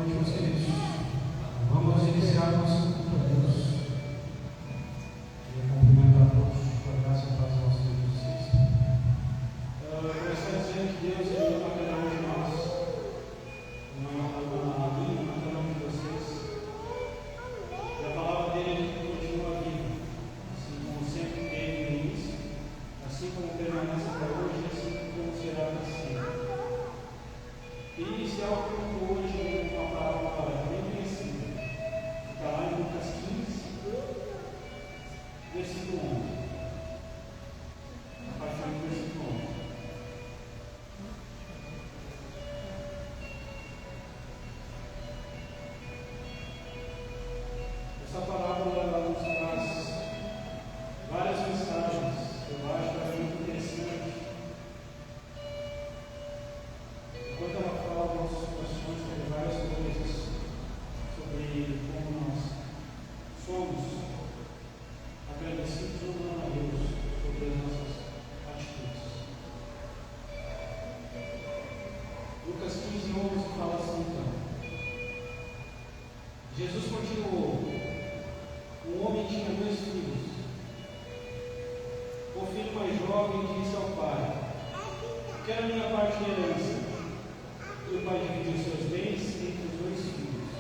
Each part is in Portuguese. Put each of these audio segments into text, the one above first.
noite, meus queridos. Vamos iniciar nosso culto a Deus. Queria cumprimentar a todos com a graça e a paz do nosso Deus Jesus. Eu estou dizendo que Deus enviou para cada um de nós uma linha para cada um de vocês. E a palavra dele continua viva, assim como sempre teve no início, assim como permanece até hoje, assim como será para sempre. E iniciar o culto hoje com uma palavra bem conhecida, que está lá em Lucas 15, versículo 11. A partir do versículo 11. Essa palavra ela nos traz várias mensagens, eu acho que é muito interessante. Enquanto ela fala das nossas situações, tem várias coisas sobre como nós somos agradecidos ou não a Deus sobre as nossas atitudes. Lucas 15, 11 fala assim então. Jesus continuou: um homem tinha 2 filhos. O filho mais jovem disse ao pai: quero minha parte de herança. E o pai dividiu seus bens entre os 2 filhos.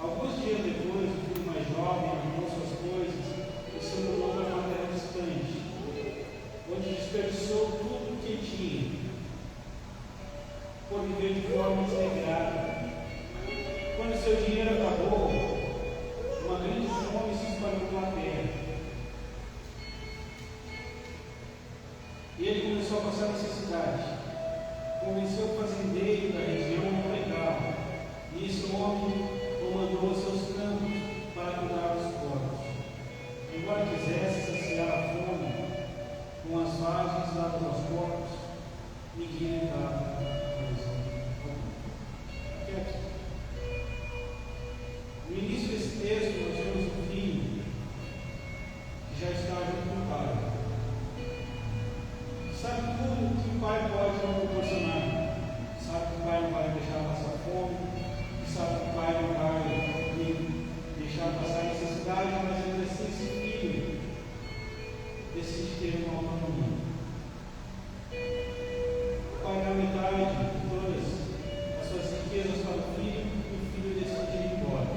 Alguns dias depois, o filho mais jovem arrumou suas coisas e se mudou para uma terra distante, onde desperdiçou tudo o que tinha, por viver de forma desregrada. Quando seu dinheiro acabou, uma grande fome se espalhou pela terra. E ele começou a passar necessidade. Convenceu o fazendeiro da região a empregá-lo. Nisso o homem o mandou aos seus campos para cuidar dos porcos. Embora quisesse saciar a fome com as vagens dadas aos porcos, ninguém lhe dava coisa alguma. No início desse texto, nós vemos um filho que já está junto com o pai. Sabe tudo que o pai pode proporcionar. Sabe que o pai não vai deixar passar fome. Sabe que o pai não vai deixar passar necessidade, mas ainda assim esse filho decide ter uma autonomia. O pai dá metade de todas as suas riquezas para o filho e o filho decide ir embora.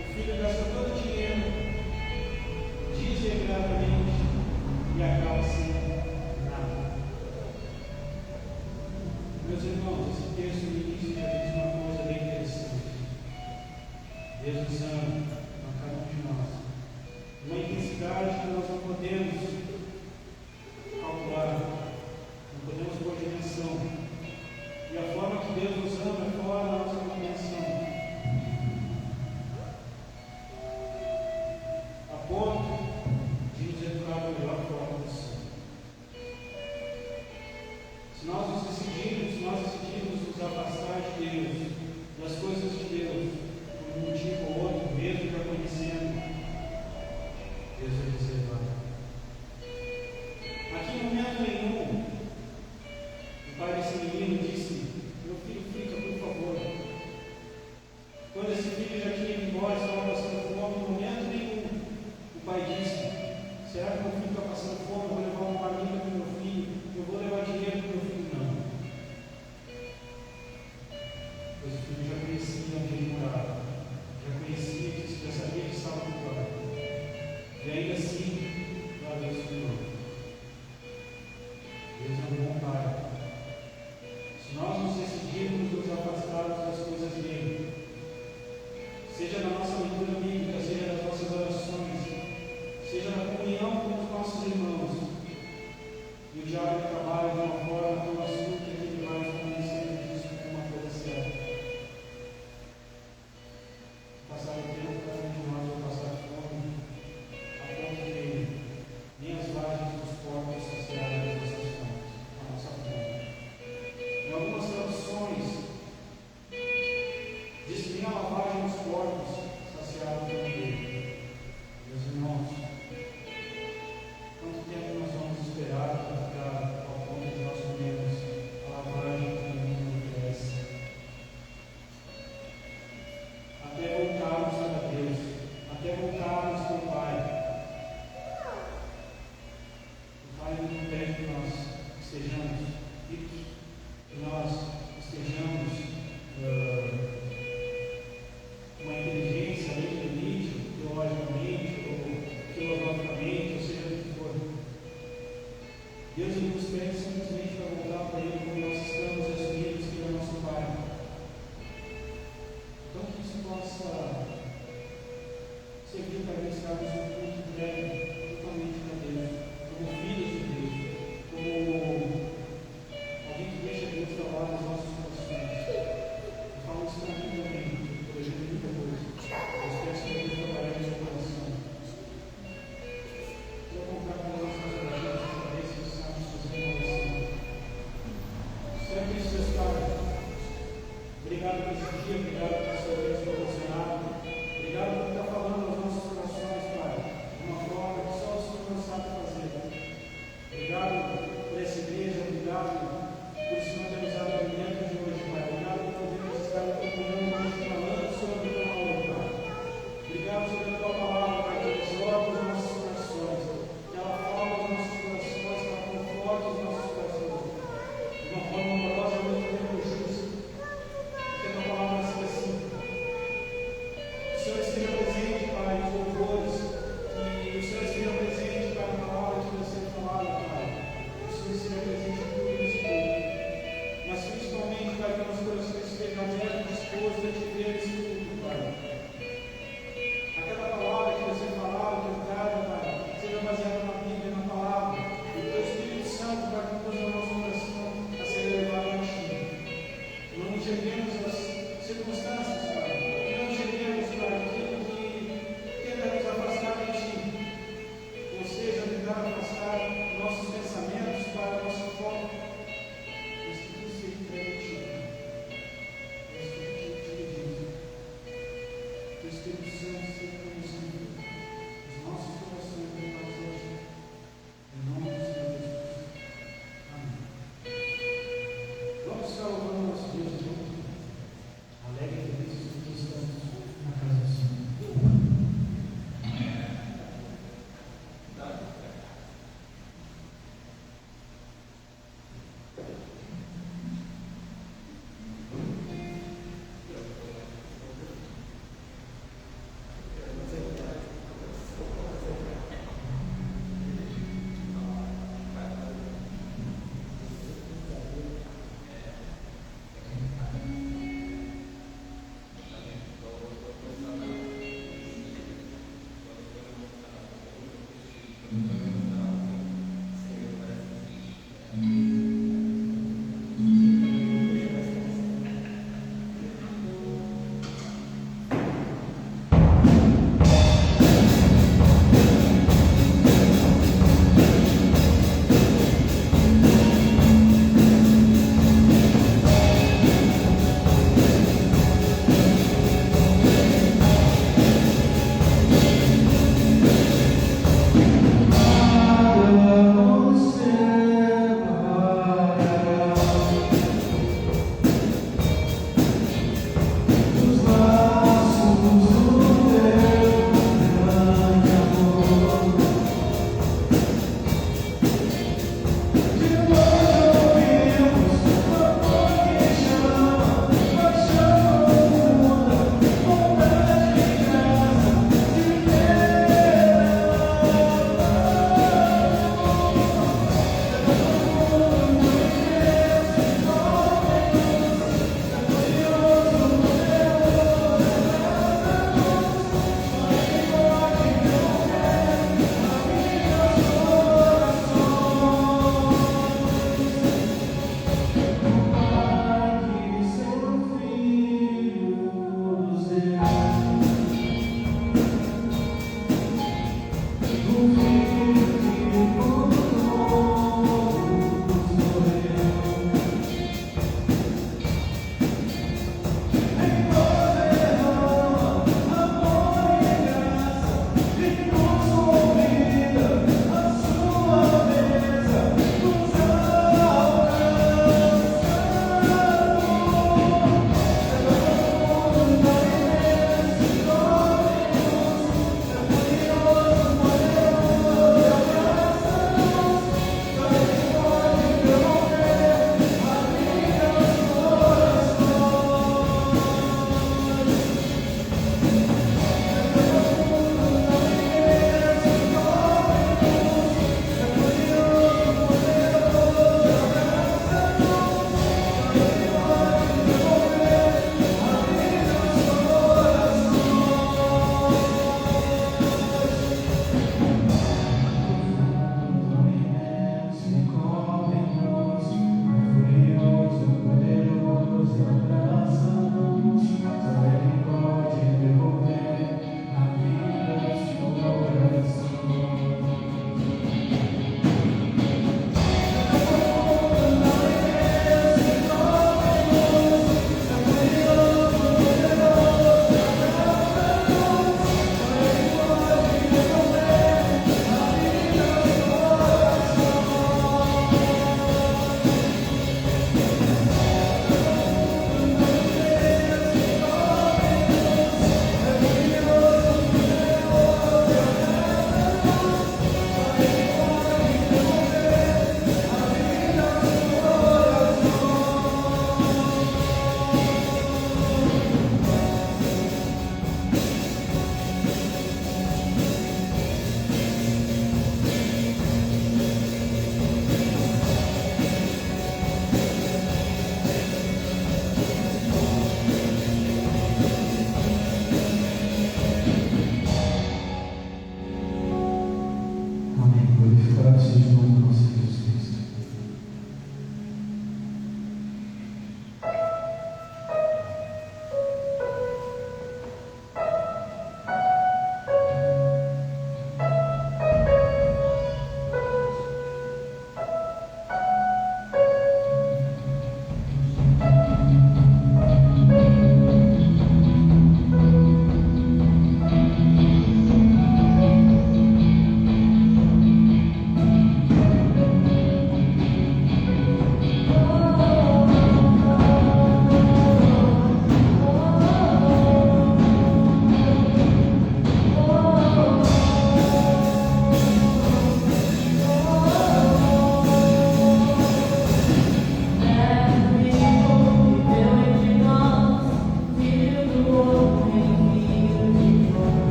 O filho gasta todo o dinheiro desregradamente e acaba sem nada. Meus irmãos, esse texto no início já diz uma coisa bem interessante. Deus nos ama a cada um de nós. Uma intensidade que nós não podemos calcular, não podemos pôr dimensão. E a forma que Deus nos ama é fora da nossa compreensão. A ponto de nos educar da melhor forma possível. Se nós decidimos nos afastar de Deus, das coisas de Deus, por um motivo ou outro, mesmo já conhecendo, Deus vai dizer: aqui em momento nenhum, o pai desse menino disse: meu filho, fica, por favor. Quando esse filho já tinha ido embora, estava passando fome, em momento nenhum, o pai disse: será que meu filho está passando fome? Eu vou levar uma marmita para o meu filho, eu vou levar dinheiro para o meu filho. Não. Pois o filho já conhecia onde ele morava, já sabia que estava no quarto. E ainda assim, lá Deus cuidou. Deus é um bom pai. Se nós nos decidirmos nos afastar das coisas dele, seja na nossa leitura bíblica, seja nas nossas orações, seja na comunhão com os nossos irmãos, e o diabo trabalha de uma forma tão astuta que ele vai nos convencendo disso como uma coisa certa. Passar o tempo, cada um de nós vai passar fome, a ponto de nem as vagens dos porcos saciarem as nossas fontes, a nossa fome. Em algumas traduções, diz que nem a lavagem dos porcos saciaram o fome dele. Meus irmãos, quanto tempo nós vamos esperar para ficar ao ponto de nós comermos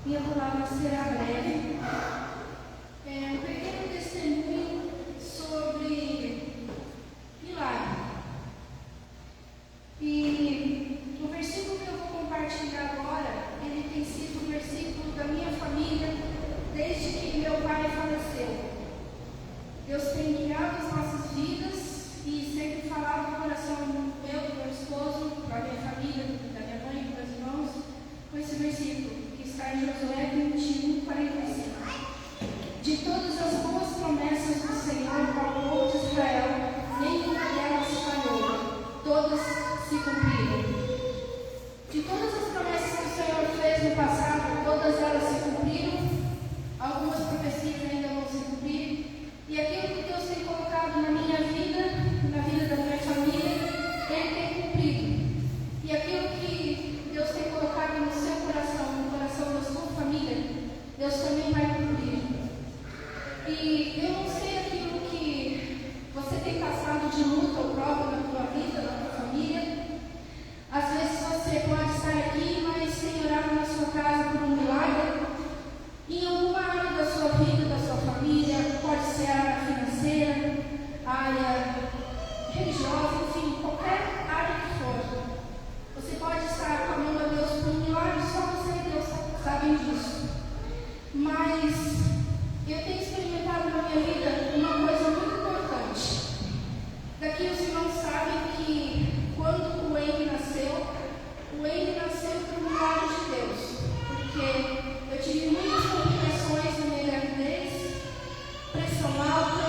Minha palavra será breve. Um pequeno testemunho sobre milagre. E o versículo que eu vou compartilhar agora, ele tem sido um versículo da minha família desde que meu pai faleceu. Deus tem guiado as nossas vidas e sempre falado no coração meu, do meu esposo, da minha família, da minha mãe, dos meus irmãos, com esse versículo que está em Josué 21:45. De todas as boas promessas do Senhor ao povo de Israel, nenhuma delas falhou, todas se cumpriram. De todas as promessas que o Senhor fez no passado, todas elas se cumpriram, algumas profecias ainda vão se cumprir, e aquilo que Deus tem colocado na minha vida, na vida da minha família, Ele tem cumprido. E aquilo que Deus tem colocado no seu coração, no coração da sua família, Deus também vai cumprir. E eu não sei aquilo que você tem passado de luta ou prova na tua vida, na tua família. Às vezes você pode estar aqui, mas tem orado na sua casa por um milagre. Em alguma área da sua vida, da sua família, pode ser a área financeira, a área religiosa, enfim, qualquer área que for. Você pode estar clamando a Deus por um milagre, só você e Deus sabem disso. Mas eu tenho experimentado na minha vida uma coisa muito importante. Daqui os irmãos sabem que quando o Henry nasceu por um milagre de Deus. Porque eu tive muitas complicações na minha gravidez, pressão alta,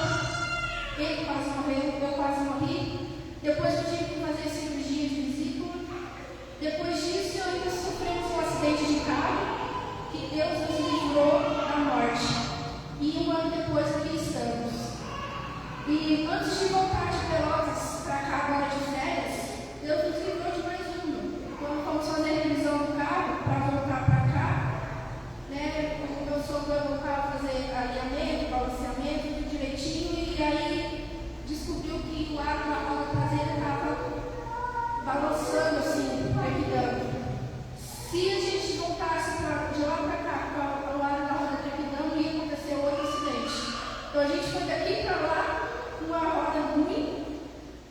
ele quase morreu, eu quase morri. Depois eu tive que fazer cirurgia de vesícula. Depois disso, eu ainda sofremos um acidente de carro, que Deus nos livrou da morte. E um ano depois aqui estamos. E antes de voltar de Pelotas para cá agora de férias, Deus nos livrou de mais uma. Quando fomos fazer a revisão do carro para voltar para cá, né, o meu sogro levou o carro fazer alinhamento, balanceamento, tudo direitinho, e aí descobriu que o ar da roda traseira estava balançando assim, trepidando. Se a gente voltasse de lá para cá, para o lado da roda trepidando, ia acontecer outro acidente. Então a gente foi daqui para lá, com a roda ruim,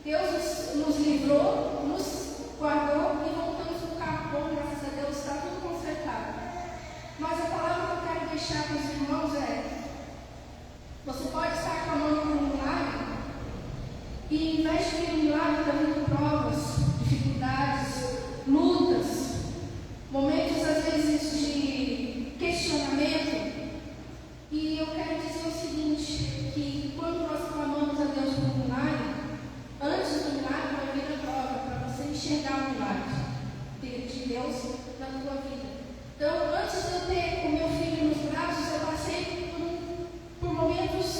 Deus nos livrou, nos guardou e voltamos no carro bom, graças a Deus, está tudo consertado. Mas a palavra que eu quero deixar para os irmãos é: você pode estar clamando por um milagre, e em vez de vir um milagre, está vindo provas, dificuldades, lutas, momentos às vezes de questionamento. E eu quero dizer o seguinte, que quando nós clamamos a Deus por um milagre, antes do milagre vai vir a prova, para você enxergar o milagre de Deus na tua vida. Então, antes de eu ter o meu filho nos braços, eu passei por momentos,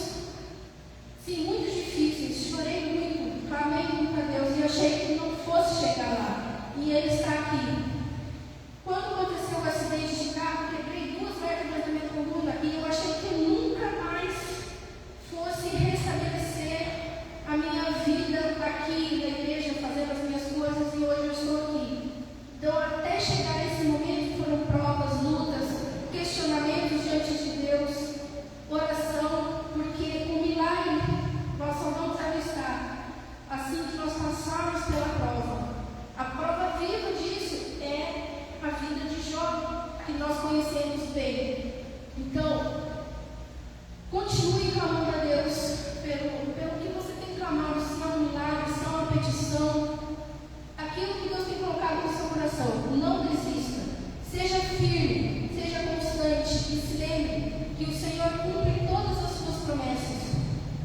sim, muito difíceis. Chorei muito, clamei muito a Deus e achei que não fosse chegar lá. E Ele está aqui. Quando aconteceu o acidente de carro, quebrei 2 vértebras da minha coluna e eu achei que eu nunca mais fosse restabelecer a minha vida aqui na igreja, fazendo as minhas coisas, e hoje eu estou aqui. Então, até chegar esse momento, foram provas, lutas, questionamentos diante de Deus, oração, porque o milagre nós só vamos estar assim que nós passarmos pela prova. A prova viva disso é a vida de Jó, que nós conhecemos bem. Então, continue clamando a Deus pelo que você tem clamado, se é um milagre, se é uma petição, aquilo que Deus tem colocado no seu coração. Não desista, seja firme, seja constante e se lembre que o Senhor cumpre todas as suas promessas.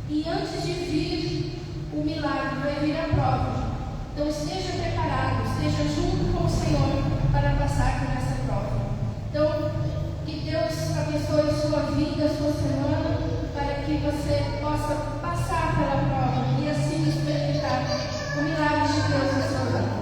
E antes de vir o milagre, vai vir a prova. Então esteja preparado, esteja junto com o Senhor para passar por essa prova. Então, que Deus abençoe a sua vida, a sua semana, para que você possa passar pela prova e assim experimentar o milagre de Deus na sua vida.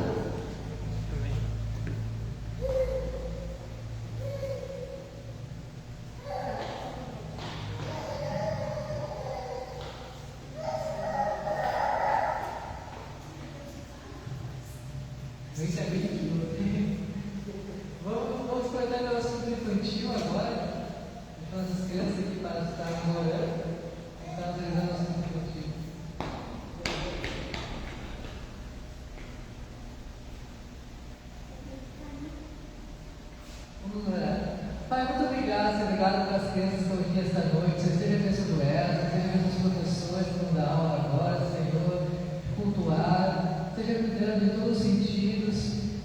Vamos cortar pelo assunto infantil agora. nós estávamos orando, então rezando assim contigo. Vamos orar. Pai, muito obrigado, Senhor. Obrigado pelas crianças que estão aqui esta noite. Senhor, esteja abençoando elas, esteja abençoando os professores que vão dar aula agora, Senhor, cultuar, esteja cuidando de todos os sentidos.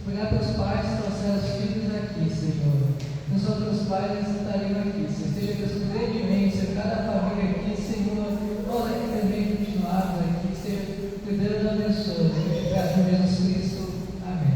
Obrigado pelos pais que trouxeram os filhos aqui, Senhor. Nos outros pais estariam aqui, Senhor. Esteja abençoando grandemente, Senhor, cada família aqui, Senhor. Nós aqui também continuarmos aqui, esteja cuidando e abençoando. Eu te peço em Jesus Cristo. Amém.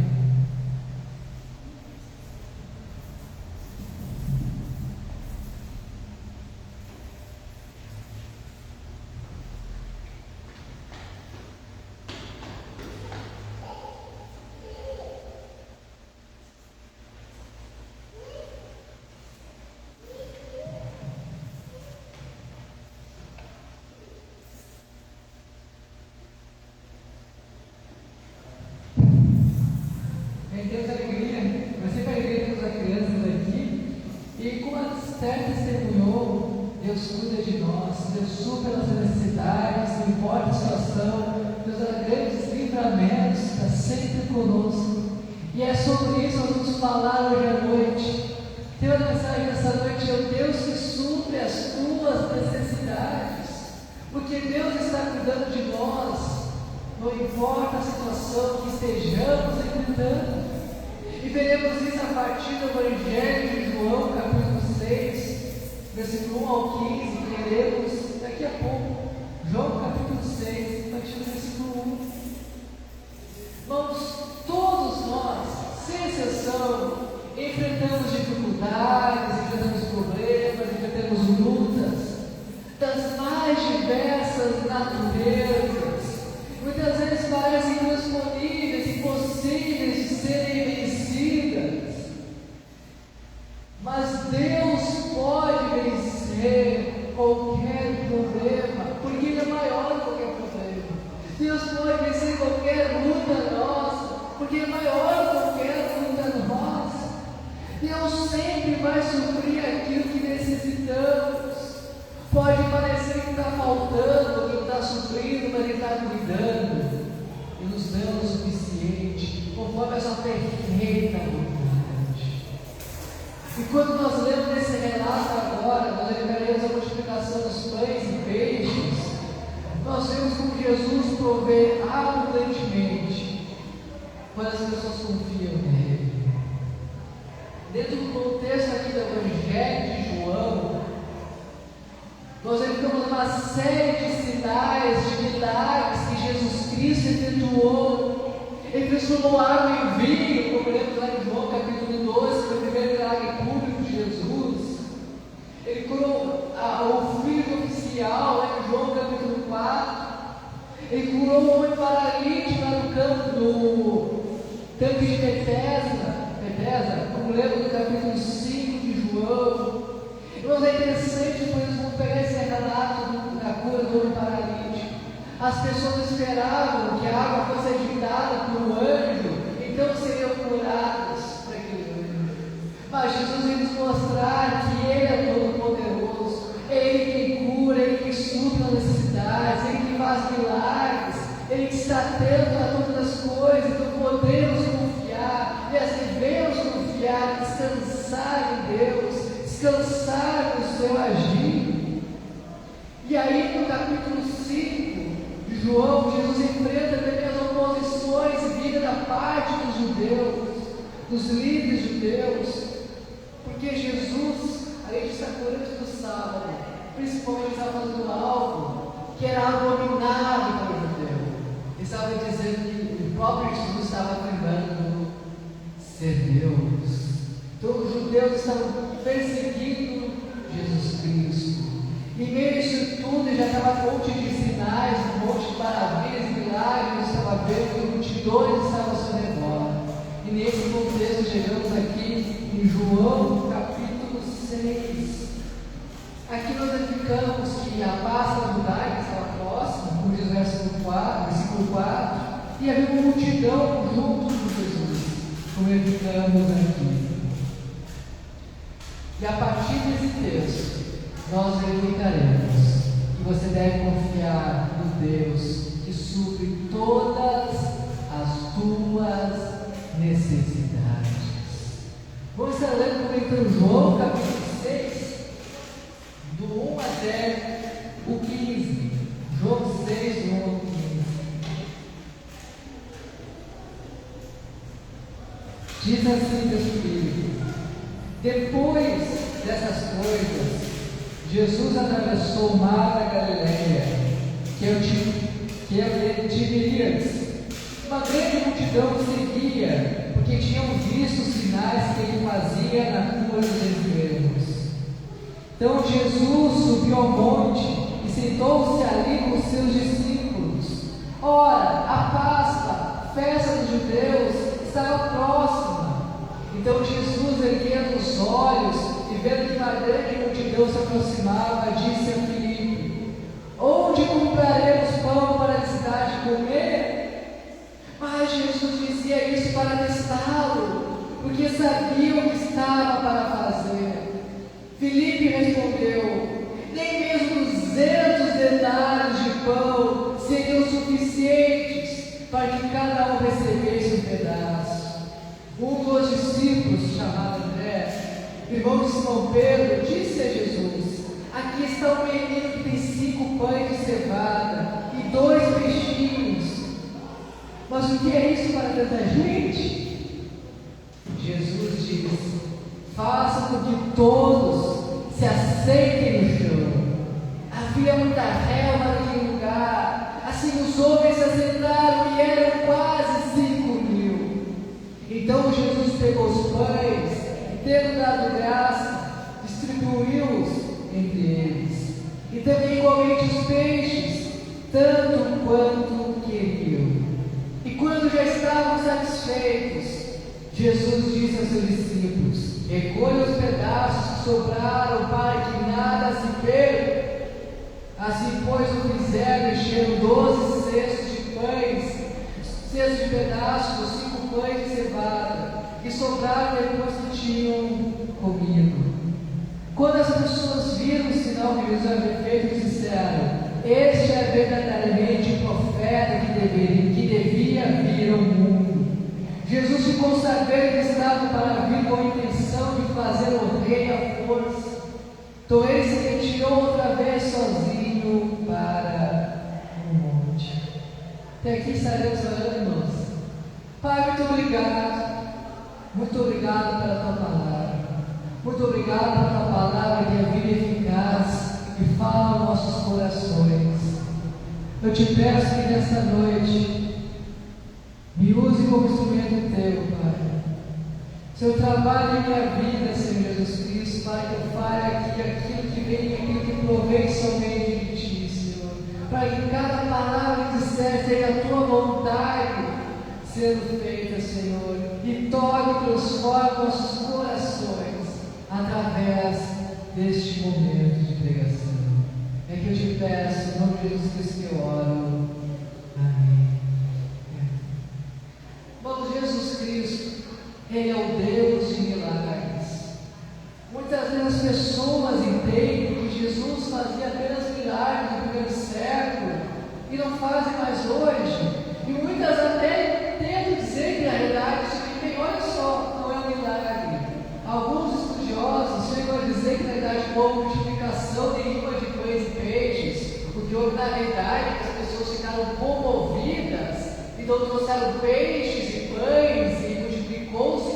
Temos alegria, mas sempre a alegria temos as crianças aqui, e como a Esther testemunhou, Deus cuida de nós, Deus supera as necessidades, não importa a situação, Deus dá grandes livramentos, está sempre conosco, e é sobre isso que nós vamos falar hoje à noite. Tem uma mensagem dessa noite: é o Deus que supre as tuas necessidades, porque Deus está cuidando de nós, não importa a situação que estejamos enfrentando. E veremos isso a partir do Evangelho de João, capítulo 6, versículo 1 ao 15, que leremos daqui a pouco. João, capítulo 6, a partir do versículo 1. Irmãos, todos nós, sem exceção, enfrentamos dificuldades, enfrentamos problemas, enfrentamos lutas, das mais diversas naturezas. Muitas vezes parecem intransponíveis, impossíveis de serem vencidas. Mas Deus pode vencer qualquer problema, porque Ele é maior que qualquer problema. Deus pode vencer qualquer luta nossa, porque Ele é maior que qualquer luta nossa. Deus sempre vai suprir aquilo que necessitamos. Pode parecer que está faltando, que Ele está suprindo, mas Ele está cuidando e nos dando o suficiente, conforme a sua perfeita vontade. E quando nós lemos esse relato agora, nós lembraremos a multiplicação dos pães e peixes, nós vemos como Jesus provê abundantemente quando as pessoas confiam nele. Dentro do contexto aqui do Evangelho de João, nós encontramos uma série de sinais, de milagres que Jesus Cristo efetuou. Ele transformou água em vinho, como lemos lá em João capítulo 12, que foi o primeiro milagre público de Jesus. Ele curou o filho oficial, lá em João capítulo 4. Ele curou um homem paralítico lá no campo do tanque de Betesda, como lemos no capítulo 5 de João. Irmãos, é interessante, depois vamos pegar esse relato da cura do homem paralítico. As pessoas esperavam que a água fosse agitada por um anjo, então seriam curadas por aquele anjo. Mas Jesus veio nos mostrar que Ele é todo-poderoso, Ele que cura, Ele que supre as necessidades, Ele que faz milagres, Ele que está atento a todas as coisas. Então podemos confiar, e assim devemos confiar, descansar em Deus, descansar no seu agir. E aí no capítulo 5 de João, Jesus enfrenta também as oposições vindas da parte dos judeus, dos líderes judeus, porque Jesus, além de estar curando no sábado, principalmente estava fazendo algo que era abominável para o judeu. Ele estava dizendo que o próprio Jesus estava afirmando ser Deus. Então os judeus estavam perseguindo Jesus Cristo. E meio a isso tudo, ele já estava com um monte de sinais, um monte de maravilhas e milagres, estava vendo que multidões estavam ao seu redor. E nesse contexto chegamos aqui em João capítulo 6. Aqui nós verificamos que a Páscoa judaica estava próxima, como diz o versículo 4, e havia uma multidão junto com Jesus, como verificamos aqui. E a partir desse texto, nós verificaremos que você deve confiar no Deus que supre todas as tuas necessidades. Vamos estar lendo comigo João capítulo 6, do 1 até o 15. João 6, do 1 ao 15. Diz assim Deus bíblico: depois dessas coisas, Jesus atravessou o mar da Galileia, que é o Tiberíades. Uma grande multidão o seguia, porque tinham visto os sinais que ele fazia na cura dos enfermos. Então Jesus subiu ao monte e sentou-se ali com os seus discípulos. Ora, a Páscoa, festa dos judeus, estava próxima. Então Jesus, erguendo os olhos e vendo que uma grande multidão se aproximava, disse a Filipe: onde compraremos pão para a cidade comer? Mas Jesus dizia isso para testá-lo, porque sabia o que estava para fazer. Filipe respondeu: nem mesmo 200 denários de pão seriam suficientes para que cada um recebesse um pedaço. Um dos discípulos, chamado André, irmão de Simão Pedro, disse a Jesus: aqui está um menino que tem 5 pães de cevada e 2 peixinhos. Mas o que é isso para tanta gente? Jesus disse: faça com que todos se asseitem no chão. Havia muita relva naquele lugar. Assim os homens se assentaram e eram quase 5.000. Então Jesus pegou os pães e, tendo dado graça, distribuiu-os entre eles. E também igualmente os peixes, tanto quanto queriam. E quando já estavam satisfeitos, Jesus disse aos seus discípulos: recolha os pedaços que sobraram para que nada se perca. Assim, pois, o fizeram, encheram 12 cestos de pães, cestos de pedaços, os 5 pães de cevada, que sobraram depois que tinham comido. Quando as pessoas viram o sinal que Jesus havia feito, disseram: este é verdadeiramente o profeta que devia vir ao mundo. Jesus ficou sabendo que estava para vir com a intenção de fazer o rei à força. Então ele se retirou outra vez sozinho para o monte. Até aqui estaremos orando, irmãos. Pai, muito obrigado. Muito obrigado pela tua palavra. Muito obrigado pela tua palavra que é vida eficaz e fala aos nossos corações. Eu te peço que nesta noite me use como instrumento teu, Pai. Seu trabalho em minha vida, Senhor Jesus Cristo, para que eu fale aqui aquilo que vem, aquilo que provém somente de ti, Senhor. Para que cada palavra que disser seja a tua vontade sendo feita, Senhor. E toque e transforme nossos corações através deste momento de pregação. É que eu te peço, em nome de Jesus Cristo, que eu oro. Amém. Irmãos, Jesus Cristo, Ele é o Deus de milagres. Muitas vezes as pessoas entendem que Jesus fazia apenas milagres no primeiro século e não fazem mais hoje. E muitas até tentam dizer que na realidade isso aqui, olha só, não é um milagre. Alguns estudiosos chegam a dizer que na realidade houve multiplicação nenhuma de pães e peixes, porque houve na realidade que as pessoas ficaram comovidas, então trouxeram peixes e pães e multiplicou-se,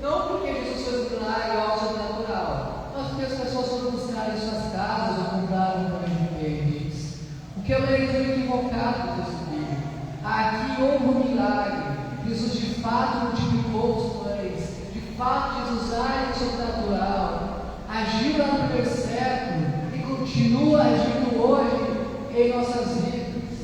não porque Jesus fez um milagre ou algo sobrenatural, mas porque as pessoas foram buscar em suas casas ou compraram pães e peixes. O que é uma leitura equivocada do texto bíblico. Aqui houve um milagre. Jesus de fato multiplicou os pães. De fato, Jesus age sobrenatural. Agiu lá no primeiro século e continua agindo hoje em nossas vidas.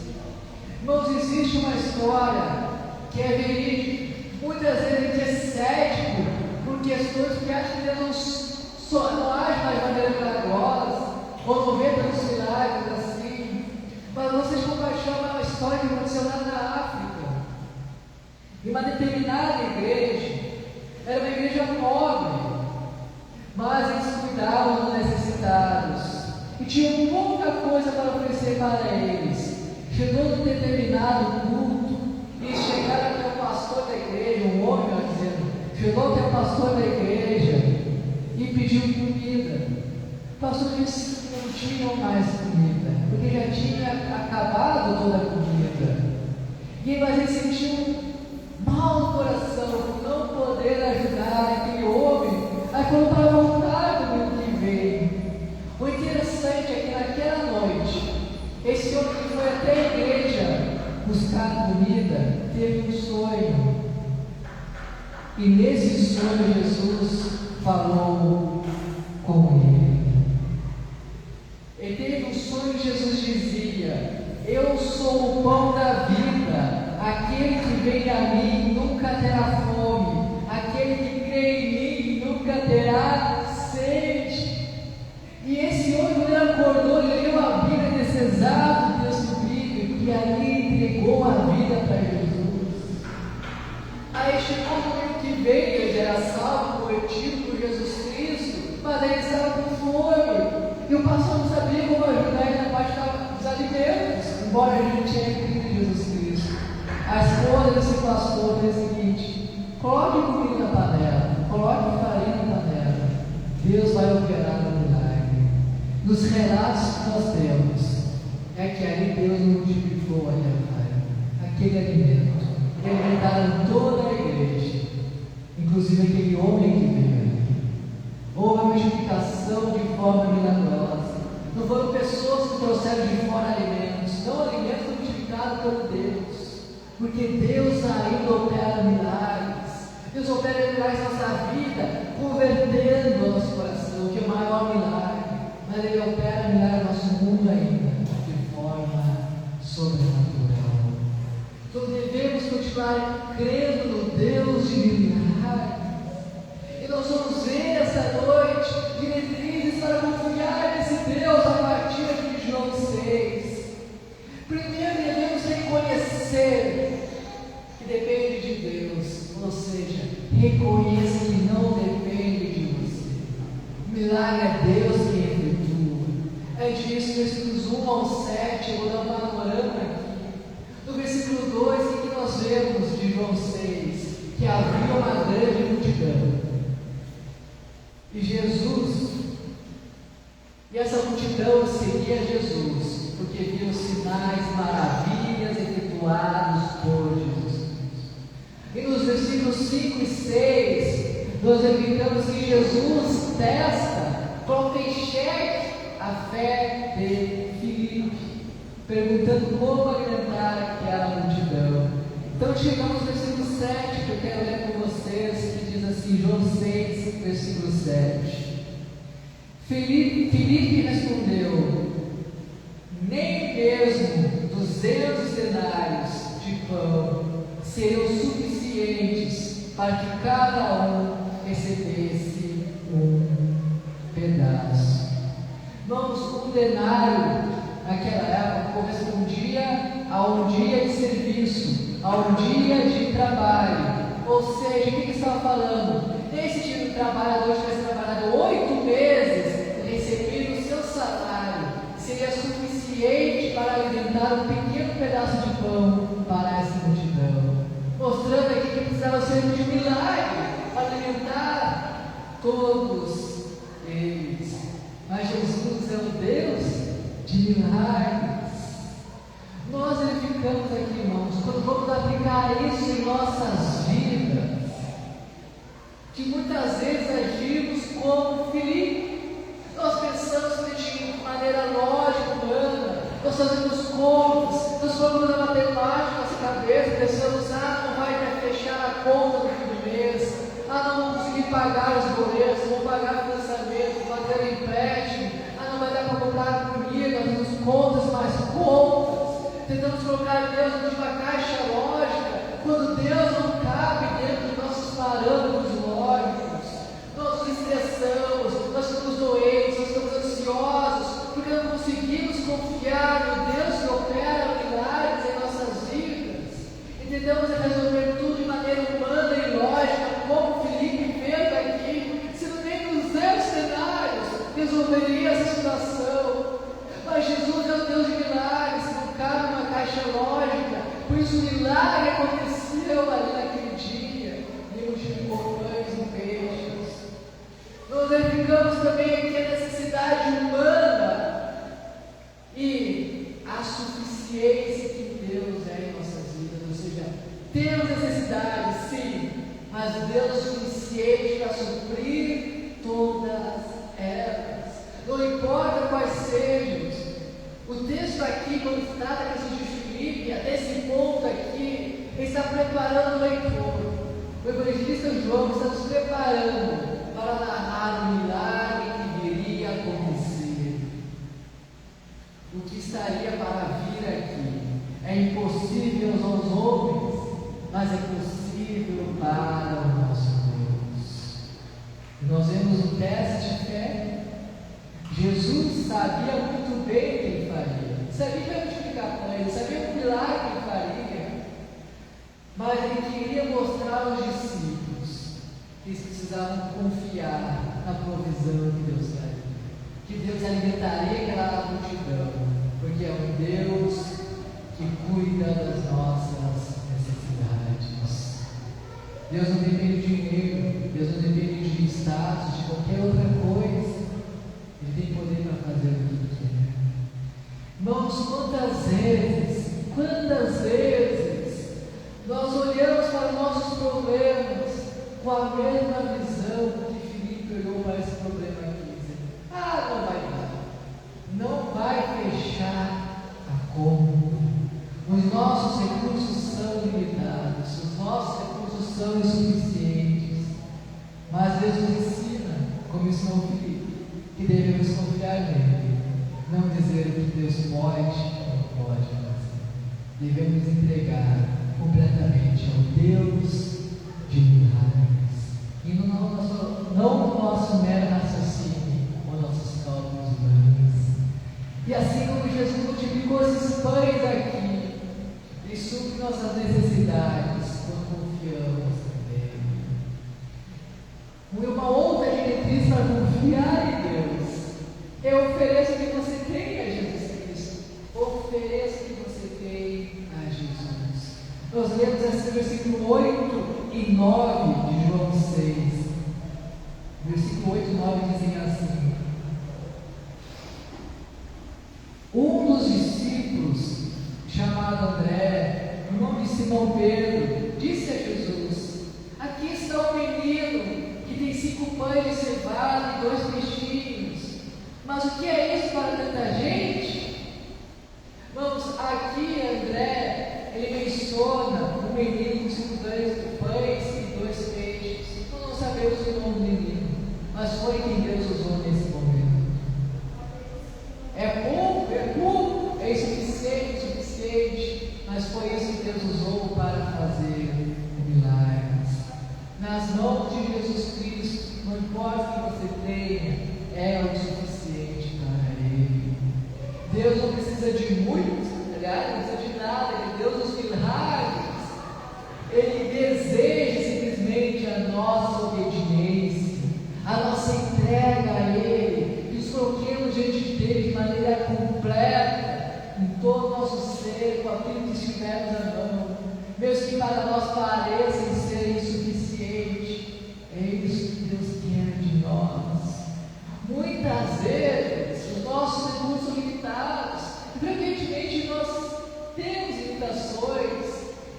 Irmãos, existe uma história que é verídica. Muitas vezes a gente é cético por questões que acha que Deus não age mais de maneira milagrosa, ou não vê tantos milagres assim. Mas vocês compartilham uma história que aconteceu lá na África. Em uma determinada igreja, era uma igreja pobre, mas eles cuidavam dos necessitados. tinham pouca coisa para oferecer para eles. Chegou num determinado culto e chegaram até o pastor da igreja, um homem, chegou até o pastor da igreja e pediu comida. O pastor disse que não tinham mais comida, porque já tinha acabado toda a comida. Mas ele sentiu mal no coração por não poder ajudar aquele homem a comprar vontade do ano que vem. O interessante é que naquela noite, esse homem que foi até a igreja buscar comida teve um sonho. E nesse sonho Jesus falou com ele. Ele teve um sonho e Jesus dizia: eu sou o pão da vida. Aquele que vem a mim nunca terá fome. Aquele que crê em mim nunca terá sede. E esse homem, quando ele acordou, ele leu a Bíblia nesse exato texto bíblico e ali entregou a vida para Jesus. Aí chegou o momento que veio, ele era salvo, convertido por Jesus Cristo, mas ele estava com fome. E o pastor não sabia como ajudar ele na parte dos alimentos, embora a gente tenha crido em Jesus Cristo. A esposa desse pastor fez o seguinte: coloque comida na panela, coloque farinha na panela, Deus vai operar no milagre. Nos relatos que nós temos, é que ali Deus multiplicou aquele alimento, que alimentaram toda a igreja, inclusive aquele homem que veio ali. Houve uma multiplicação de forma milagrosa. Não foram pessoas que trouxeram de fora alimentos, não alimentos multiplicados por Deus. Porque Deus ainda opera milagres. Deus opera milagres na nossa vida, convertendo o nosso coração, que é o maior milagre. Mas Ele opera milagres no nosso mundo ainda, de forma sobrenatural. Então devemos continuar crendo no Deus de milagres. E nós vamos ver essa noite diretrizes para confiar nesse Deus a partir aqui de João 6. Primeiro devemos reconhecer que depende de Deus, ou seja, reconheça que não depende de você. O milagre é Deus quem efetua. Antes disso, versículos 1 ao 7, eu vou dar um panorama aqui. No versículo 2, o que nós vemos de João 6? Que havia uma grande multidão. E Jesus, e essa multidão seguia Jesus, porque viu sinais, maravilhas efetuados por Jesus. E nos versículos 5 e 6, nós verificamos que Jesus testa, coloca em xeque a fé de Filipe, perguntando como alimentar aquela multidão. Então chegamos no versículo 7, que eu quero ler com vocês, que diz assim, João 6, versículo 7. Filipe respondeu: nem mesmo 200 denários de pão seriam suficientes para que cada um recebesse um pedaço. Vamos, um denário naquela época correspondia a um dia de serviço, a um dia de trabalho. Ou seja, o que ele estava falando? Esse tipo de trabalhador tivesse trabalhado 8 meses, recebido o seu salário, seria suficiente para alimentar um pequeno pedaço de pão para essa multidão, mostrando aqui que precisava ser de um milagre para alimentar todos eles. Mas Jesus é o Deus de milagres. Nós verificamos aqui, irmãos, quando vamos aplicar isso em nossas vidas, que muitas vezes agimos como Filipe. Nós pensamos de maneira lógica, humana, nós fazemos contas, nós formamos a matemática na nossa cabeça, pensamos: não vai fechar a conta no fim do mês, não vamos conseguir pagar os boletos, não vou pagar o financiamento, vou fazer empréstimo, não vai dar para comprar comida, nós fazemos contas mais contas, tentamos colocar Deus dentro de uma caixa lógica, quando Deus não cabe dentro de nossos parâmetros lógicos. Nós nos estressamos, nós ficamos doentes, nós ficamos ansiosos, porque não conseguimos confiar no Deus que opera milagres em nossas vidas. E tentamos resolver tudo de maneira humana e lógica, como Filipe fez aqui, se não tem 200 denários, resolveria essa situação. Nós verificamos também que a necessidade humana e a suficiência que Deus é em nossas vidas, ou seja, temos necessidade, sim, mas Deus é suficiente para suprir todas elas, não importa quais sejam. O texto aqui, quando trata a questão de Filipe, até esse ponto aqui, ele está preparando o leitor. O evangelista João está nos preparando para narrar o milagre que viria a acontecer. O que estaria para vir aqui é impossível aos homens, mas é possível para o nosso Deus. Nós vemos um teste de fé. Jesus sabia muito bem o que ele faria, sabia que ia multiplicar pães, sabia o milagre que ele faria, mas ele queria mostrar aos discípulos que eles precisavam confiar na provisão que Deus daria, que Deus alimentaria aquela multidão, porque é um Deus que cuida das nossas necessidades. Deus não depende de dinheiro, Deus não depende de status, de qualquer outra coisa. Ele tem poder para fazer o que quer. Irmãos, quantas vezes nós olhamos para os nossos problemas com a mesma visão que Filipe olhou para esse problema aqui, dizendo: não vai dar, não vai fechar a conta, os nossos recursos são limitados, os nossos recursos são insuficientes, mas Deus nos ensina, como ensinou Filipe, que devemos confiar nele, não dizer o que Deus pode ou não pode fazer. Devemos entregar completamente ao Deus de milagres, e não no nosso mero raciocínio ou nossos cálculos humanos. E assim como Jesus multiplicou esses pães aqui, Ele supre nossas necessidades quando confiamos nele. Uma outra diretriz para confiar em Deus é ofereça o que você tem a Jesus Cristo. Ofereça o que você tem a Jesus. Nós lemos esse versículo 8 e 9 de João 6. Versículo 8 e 9 dizem assim: um dos discípulos, chamado André, irmão de Simão Pedro, disse a Jesus: aqui está um menino que tem 5 pães de cevada e 2 peixinhos, mas o que é isso para tanta gente? Vamos, aqui André, ele menciona um menino com 5 pães e 2 peixes. Nós não sabemos o nome do menino, mas foi quem Deus usou nesse momento. É pouco, é insuficiente, mas foi isso que Deus usou para fazer milagres. Nas mãos de Jesus Cristo, não importa o que você tenha, é o suficiente para Ele. Deus não precisa de muito, aliás, não precisa de nada, Ele é Deus dos milagres. Ele deseja simplesmente a nossa obediência, a nossa entrega a Ele, que os coloquemos diante dele de maneira completa, em todo o nosso ser, com aquilo que estivermos à mão, mesmo que para nós pareça ser insuficiente, é isso que Deus quer de nós. Muitas vezes os nossos recursos são limitados, e frequentemente nós temos limitações,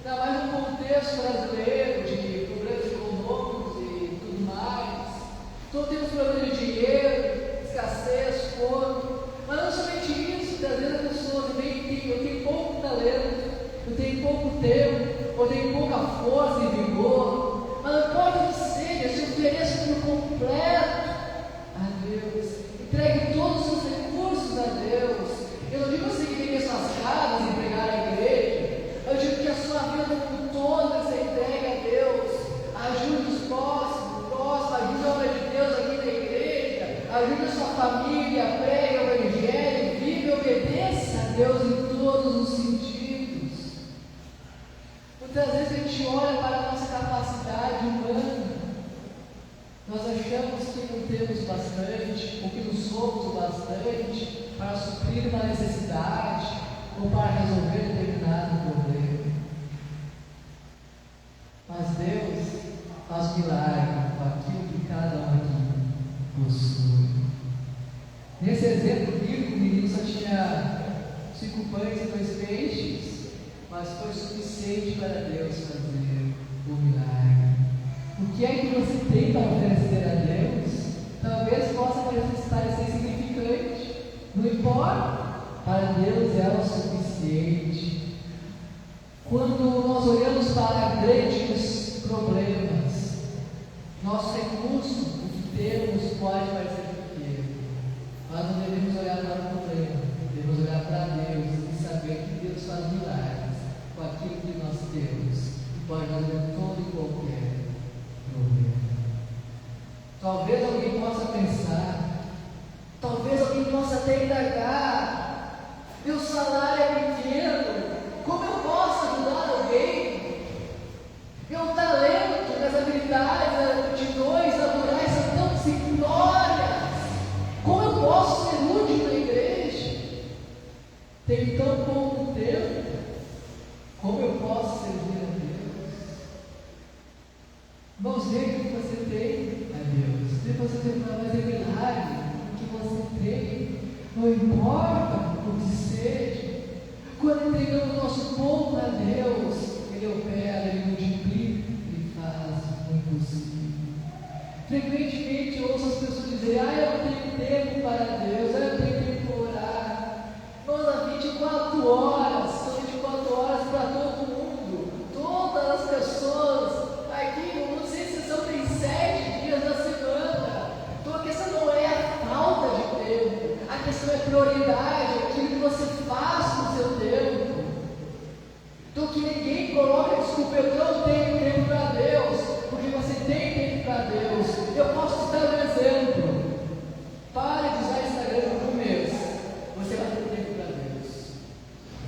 ainda mais no contexto brasileiro de problemas econômicos e tudo mais. Então temos problema de dinheiro, escassez, fome, mas não somente isso. Às vezes a pessoa também eu tenho pouco talento, eu tenho pouco tempo, eu tenho pouca força e vigor, mas não importa o que seja, se ofereça por completo a Deus, entregue todos os seus recursos a Deus. Eu não digo você que vender suas casas e pregar a igreja, eu digo que a sua vida como toda você entregue a Deus. Ajude os próximos, ajude a obra de Deus aqui na igreja, ajude a sua família, pregue o evangelho, vive e obedeça a Deus em todos os sentidos. Muitas vezes a gente olha para a nossa capacidade humana, nós achamos que não temos bastante, ou que não somos o bastante para suprir uma necessidade ou para resolver determinado problema. Mas Deus faz milagre com aquilo que cada um aqui Nesse exemplo bíblico, o menino só tinha 5 pães e 2 peixes, mas foi suficiente para Deus fazer o milagre. O que é que você tem para oferecer a Deus? Talvez possa parecer insignificante, não importa, para Deus é o suficiente. Quando nós olhamos para grandes problemas, nosso recurso, o que temos, pode parecer pequeno. Nós não devemos olhar para o problema, devemos olhar para Deus e saber que Deus faz milagres com aquilo que nós temos e pode resolver todo e qualquer problema. Talvez alguém possa pensar, talvez alguém possa até indagar: meu salário é pequeno, como eu posso ajudar alguém? Meu talento, minhas habilidades, as aptidões naturais são tão simplórias, como eu posso ser útil na igreja? Tenho tão pouco tempo, como eu posso servir a Deus? Irmãos, dê o que você tem a Deus, se você tem para fazer milagre, o que você tem, não importa o que seja. Quando entregamos o nosso pouco a Deus, Ele opera, Ele multiplica, Ele faz o impossível. Frequentemente eu ouço as pessoas dizerem: eu não tenho tempo para Deus, eu não tenho tempo para orar. Irmãos, há 24 horas, são 24 horas para todo mundo, todas as pessoas aqui, não sei se são, tem 7 dias na semana. Então a questão não é a falta de tempo, a questão é prioridade, aquilo que você faz com o seu tempo. Então que ninguém coloque a desculpa: eu não tenho tempo para Deus, porque você tem tempo para Deus. Eu posso te dar um exemplo. Pare de usar Instagram por um mês, você vai ter tempo para Deus.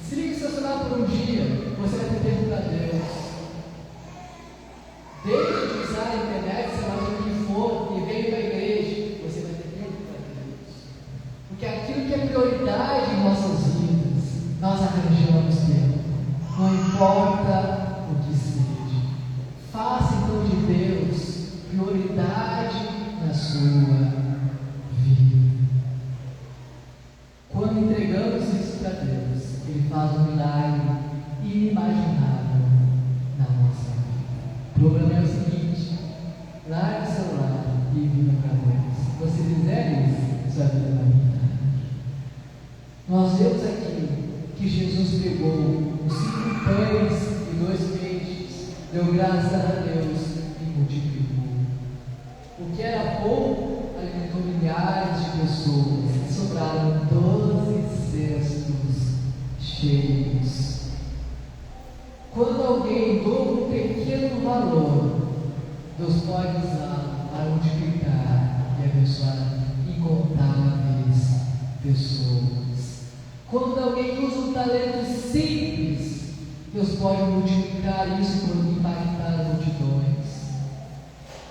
Desligue seu celular por um dia, você vai ter tempo para Deus. Deixe de usar a internet, sei lá o que for, e venha para a igreja, você vai ter tempo para Deus. Porque aquilo que é prioridade em nossas vidas, nós arranjamos tempo, não importa o que seja. Faça então de Deus prioridade na sua vida. Quando entregamos isso para Deus, Ele faz um milagre inimaginável na nossa vida. O problema é o seguinte: largue o celular e viva para Deus. Se você fizer isso, sua vida vai mudar. Nós vemos aqui que Jesus pegou os 5 pães e 2 peixes, deu graças a Deus e multiplicou. O que era pouco alimentou milhares de pessoas, e sobraram 12 cestos cheios. Quando alguém doa um pequeno valor, Deus pode usá-lo para multiplicar e abençoar incontáveis pessoas. Quando alguém usa um talento simples, Deus pode multiplicar isso por impactar multidões.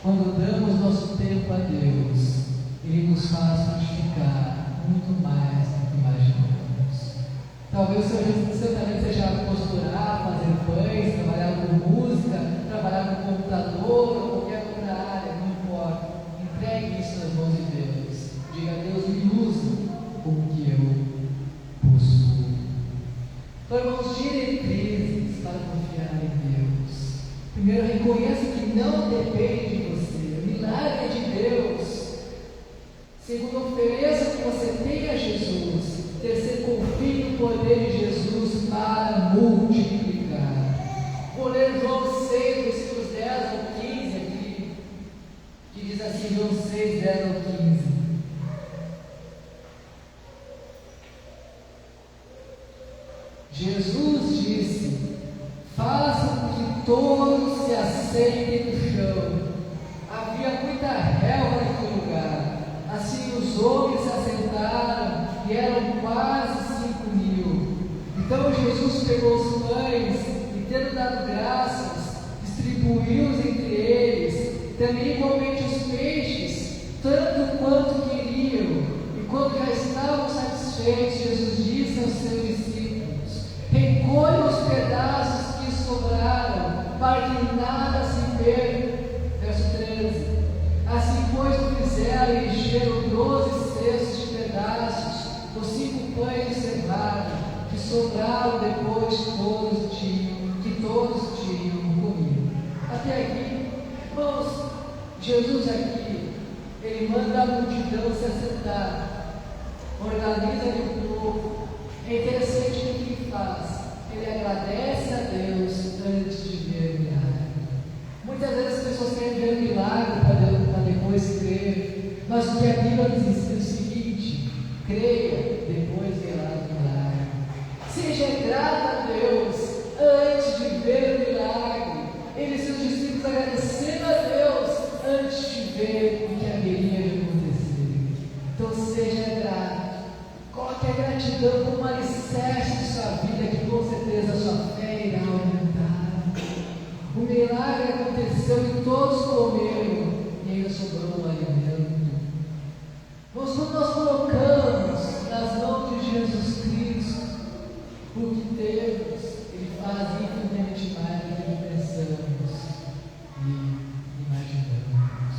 Quando damos nosso tempo a Deus, Ele nos faz frutificar muito mais do que imaginamos. Talvez o seu talento seja costurar, fazer pães, trabalhar com música, trabalhar com computador ou qualquer outra área, não importa. Entregue isso nas mãos de Deus. Diga a Deus: me usa com o que eu possuo. Então, irmãos, diretrizes para confiar em Deus. Primeiro, reconheça que não depende de você, o milagre é de Deus. Segundo, ofereça o que você tem a Jesus. Terceiro, confie no poder de Jesus para multiplicar. Vou ler João 6, versículos 10 ao 15 aqui, que diz assim, João 6, 10 ao 15. Jesus disse: façam que todos se assentem no chão. Havia muita relva naquele lugar. Assim os homens se assentaram e eram quase 5.000. Então Jesus pegou os pães e, tendo dado graças, distribuiu-os entre eles, também igualmente os peixes, tanto quanto queriam. E quando já estavam satisfeitos, Jesus disse aos seus discípulos: recolham os pedaços que sobraram, para que nada se perca. Verso 13. Assim, pois, o fizeram e encheram 12 cestos de pedaços os 5 pães de cevada que sobraram depois que todos tinham comido. Até aqui, irmãos, Jesus aqui, ele manda a multidão se assentar, organiza o povo. É interessante o que ele faz. Ele agradece a Deus antes de ver o milagre. Muitas vezes as pessoas querem ver o milagre para depois crer, mas o que a Bíblia nos ensina é o seguinte: creia, depois verá o milagre. Seja grato a Deus antes de ver o milagre. Ele e seus discípulos agradecendo a Deus antes de ver o que haveria de acontecer. Então seja grato. Coloque a gratidão como alicerce de sua vida, que com certeza a sua fé irá aumentar. O milagre aconteceu e todos comeram, e ainda sobrou um alimento. Mas quando nós colocamos nas mãos de Jesus Cristo o que temos, Ele faz infinitamente mais do que pensamos e imaginamos.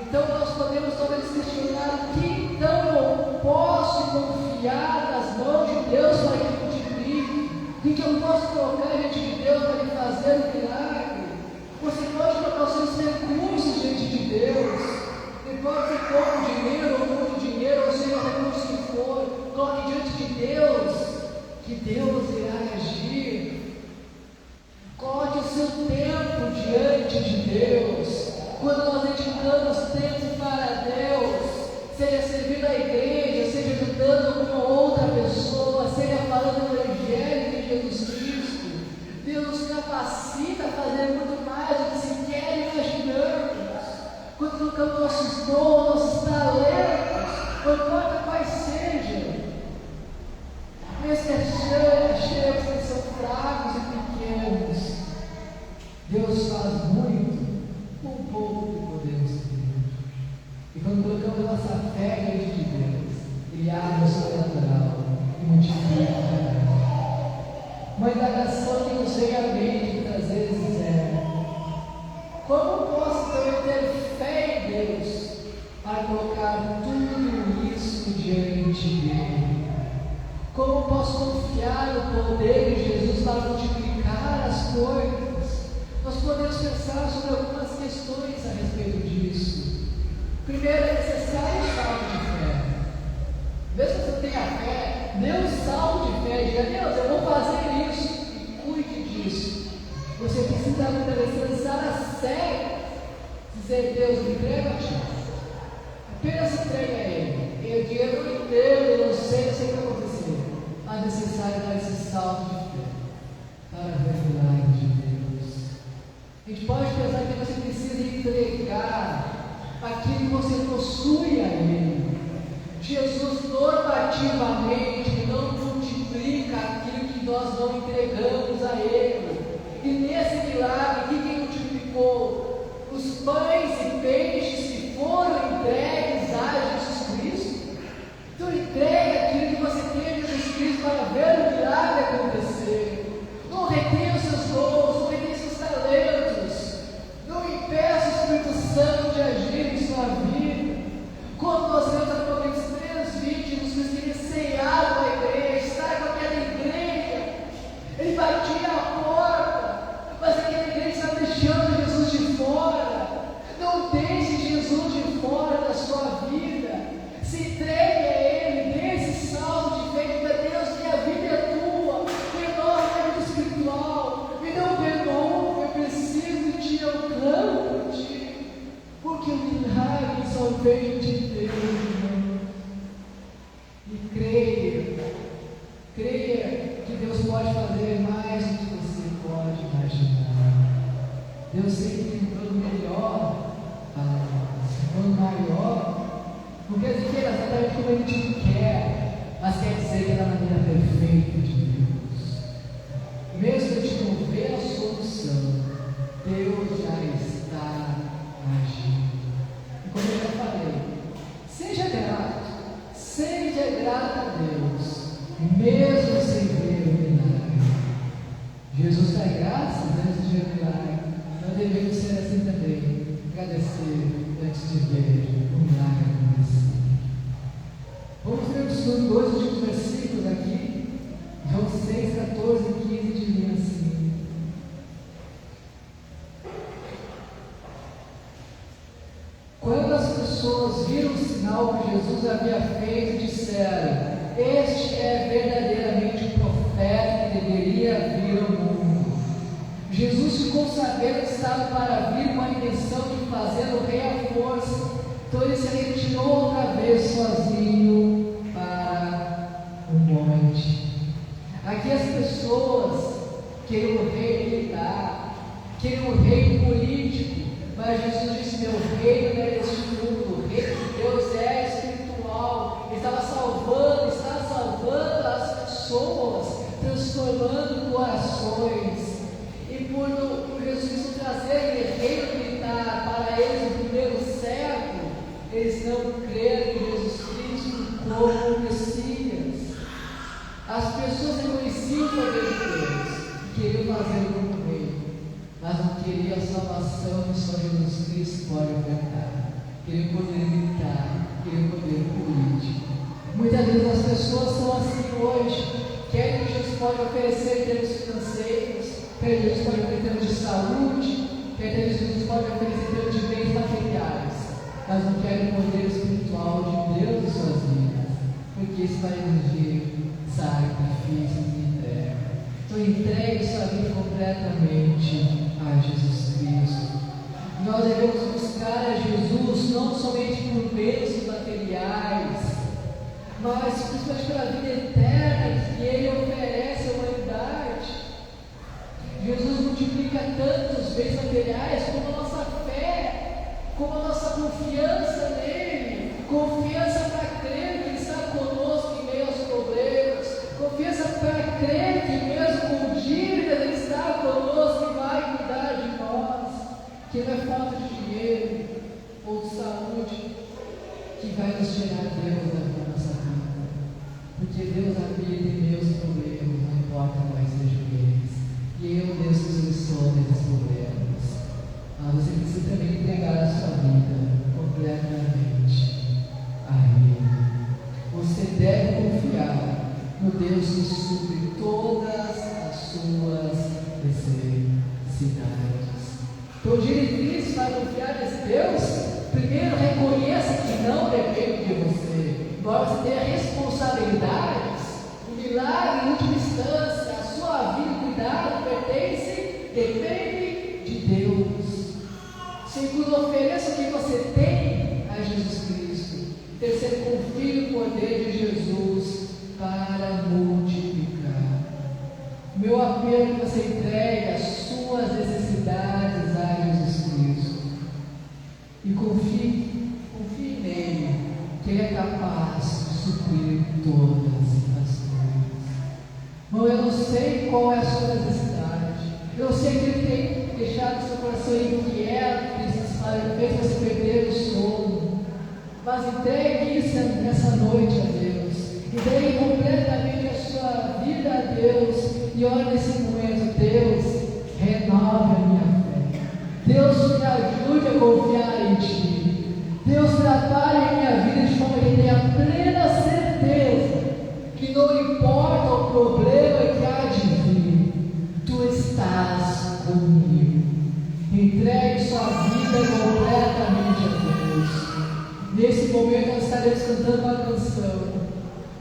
Então nós podemos talvez questionar: o que então eu posso confiar nas mãos de Deus para que multiplique? O que eu posso colocar diante de Deus para lhe fazer um milagre? Você pode colocar os seus recursos diante de Deus. Não pode ser pouco dinheiro ou muito dinheiro, ou seja, o recurso que for, coloque diante de Deus, que Deus irá agir. Coloque o seu tempo diante de Deus. Quando nós dedicamos tempo para Deus, seja servindo a igreja, seja ajudando alguma outra pessoa, seja falando do Evangelho de Jesus Cristo, Deus nos capacita a fazer muito mais do que sequer imaginamos. Quando colocamos nossos dons, nossos talentos, não importa quais sejam, mesmo que achemos que são fracos e pequenos, Deus faz muito com o pouco que podemos ter. E quando colocamos nossa fé diante de Deus, Ele abre o sobrenatural e multiplica. Uma indagação que nos vem à mente muitas vezes é: como posso também ter fé em Deus para colocar tudo isso diante dele? Como posso confiar no poder de Jesus para multiplicar as coisas? Nós podemos pensar sobre algumas questões a respeito disso. Primeiro, é necessário um salto de fé. Mesmo que você tenha fé, dê um salto de fé e diga: Deus, eu vou fazer isso, e cuide disso. Você precisa muitas vezes pensar a sério, dizer: Deus, me entrega a ti. Apenas entrega a Ele. Eu digo: eu não entendo, eu não sei o que vai acontecer. Mas é necessário dar esse salto de fé para ver o milagre de Deus. A gente pode pensar que você precisa entregar aquilo que você possui a Ele. Jesus normativamente não multiplica aquilo que nós não entregamos a Ele. E nesse milagre, o que Ele multiplicou? Os pães e peixes que foram entregues a Jesus Cristo. Então entregue aquilo que você tem a Jesus Cristo para ver o milagre acontecer. Não retenha os seus dons, não retenha os seus talentos. Não impeça o Espírito Santo de agir em sua vida. Quando nós vemos Apocalipse 3:20, Jesus queria ceiar com a igreja, estar com aquela igreja. Ele batia a porta, mas aquela igreja está deixando Jesus de fora. Não deixe Jesus de fora da sua vida. Se entregue a Ele, dê esse salto de fé, diga: Deus, minha vida é tua, renova a vida espiritual, me dê um perdão, eu preciso de ti, eu clamo por ti, porque o milagre só vem de Deus, irmão. E creia que Deus pode fazer mais do que você pode imaginar. Deus sempre tem um plano melhor para nós, um plano maior. Não quer dizer que é exatamente como Ele te quer, mas quer dizer que é da maneira perfeita de Deus. Mesmo que a gente não vê a solução, Deus já está agindo. E como eu já falei, seja grato a Deus, mesmo sem ver o milagre. Jesus dá graças antes de ver o milagre. Nós devemos ser assim também, agradecer antes de ver o milagre acontecer. Quando as pessoas viram o sinal que Jesus havia feito, disseram: este é verdadeiramente o profeta que deveria vir ao mundo. Jesus ficou sabendo que estava para vir com a intenção de fazer o rei à força, então ele se retirou outra vez sozinho para o monte. Aqui as pessoas queriam um rei militar, queriam um rei político, mas Jesus disse: meu reino não é deste mundo, o reino de Deus é espiritual. Ele está salvando as pessoas, transformando corações. E por Jesus trazer aquele reino militar para eles no primeiro século, eles não creram em Jesus Cristo como Messias. As pessoas reconheciam o poder de Deus e queriam fazê-lo como rei, mas não queriam a salvação que só Jesus Cristo pode ofertar. Queriam poder militar, queriam poder político. Muitas vezes as pessoas são assim hoje. Querem que Jesus pode oferecer em termos financeiros, querem que Jesus pode oferecer em termos de saúde, querem que Jesus pode oferecer em termos de bens materiais, mas não querem o poder espiritual de Deus em suas vidas, porque isso vai exigir sacrifício e entrega. Então entregue sua vida completamente a Jesus Cristo. Nós devemos buscar a Jesus não somente por bens materiais, mas principalmente pela vida eterna que Ele oferece à humanidade. Jesus multiplica tanto os bens materiais como a nossa fé, como a nossa confiança nele, confiança para crer que Ele está conosco em meio aos problemas, confiança para crer que mesmo com dívidas Ele está conosco e vai cuidar de nós, que não é falta de dinheiro ou de saúde que vai nos tirar Deus da nossa vida, porque Deus habita em meus problemas, não importa quais sejam eles, e eu, Deus, que soluciona esses problemas. Mas você precisa também entregar a sua vida completamente a Ele. Você deve confiar no Deus que supre todas as suas necessidades. Então, diretriz para confiar nesse Deus: primeiro, reconheça que não depende de você. Embora você tenha responsabilidades, o milagre, em última instância, a sua vida e cuidado depende de Deus. Segundo, ofereça o que você tem a Jesus Cristo. Terceiro, confie no poder de Jesus para multiplicar. Meu apelo é que você entregue as suas necessidades a Jesus Cristo e confie nele, que Ele é capaz de suprir todas as coisas. Irmão, eu não sei qual é a sua necessidade, eu sei que Ele tem deixado o seu coração inquieto, que fez você perder o sono, mas entregue isso nessa noite a Deus, entregue completamente a sua vida a Deus, e ore nesse momento: Deus, renove a minha fé, Deus, me ajude a confiar em Ti, Deus, trabalhe a minha vida de forma que eu tenha plena certeza que não importa o problema que há de vir, Tu estás comigo. Entregue sua vida completamente a Deus. Nesse momento nós estaremos cantando uma canção,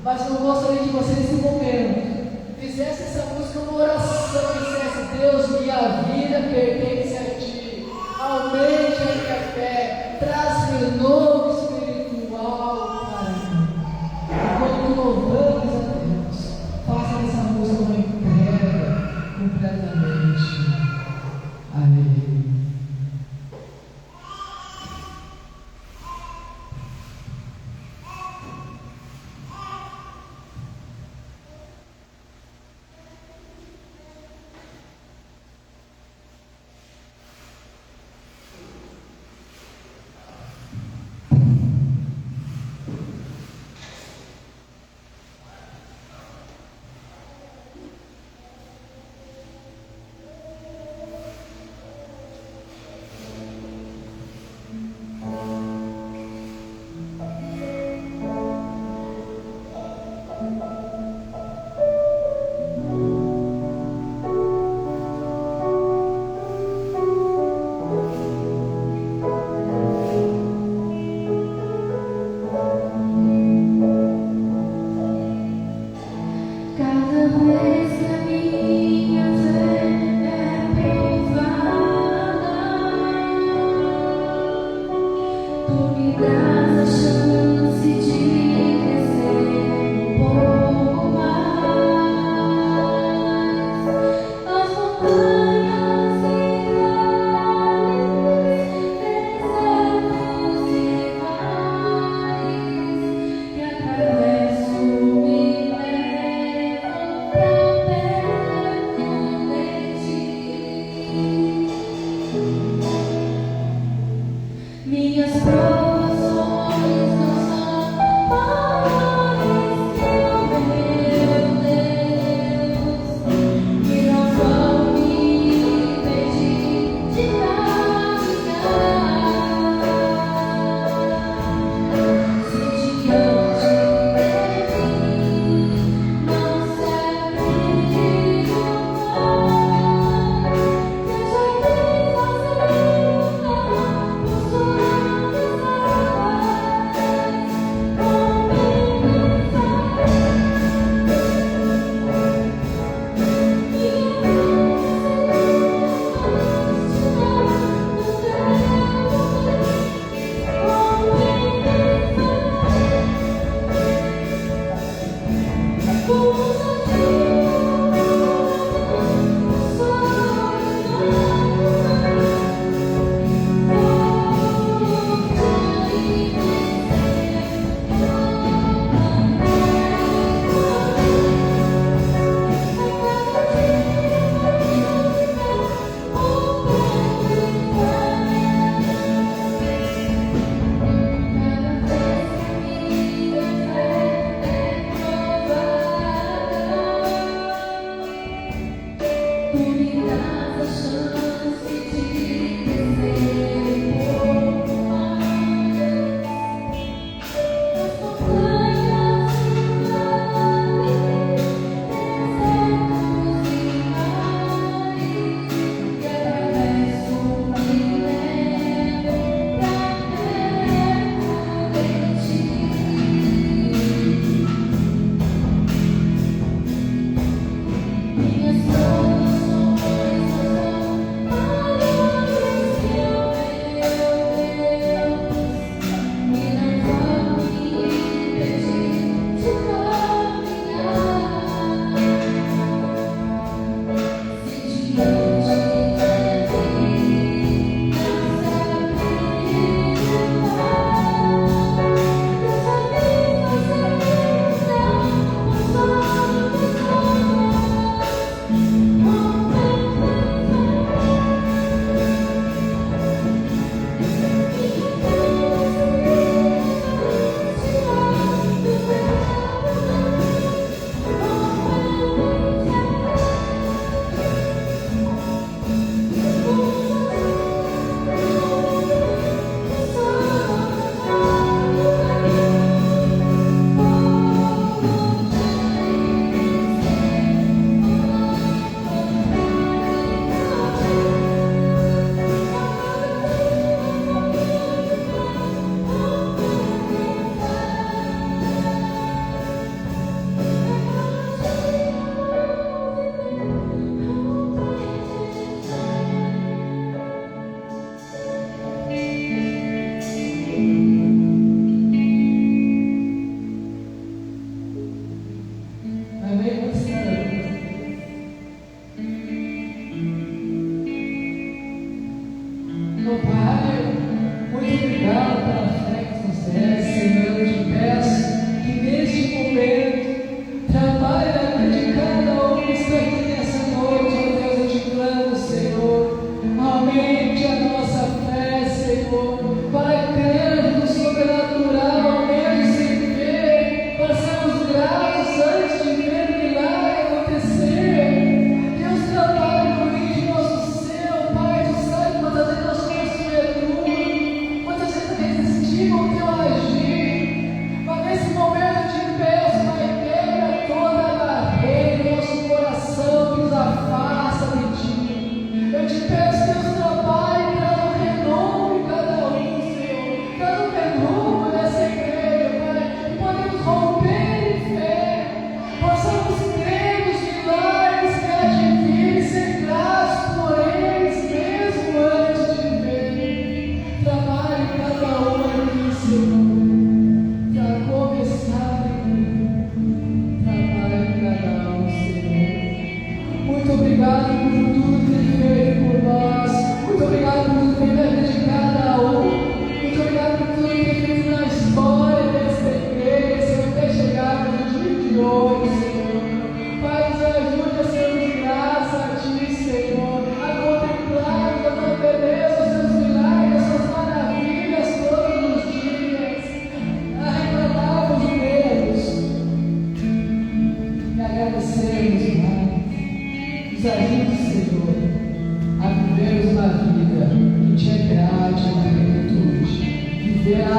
mas eu gostaria que você, nesse momento, fizesse essa música uma oração e dissesse: Deus, minha vida pertence a Ti, aumente a minha fé, traz renovo espiritual para mim. Enquanto louvamos a Deus, faça dessa música uma entrega completamente a Ele. Quantas vezes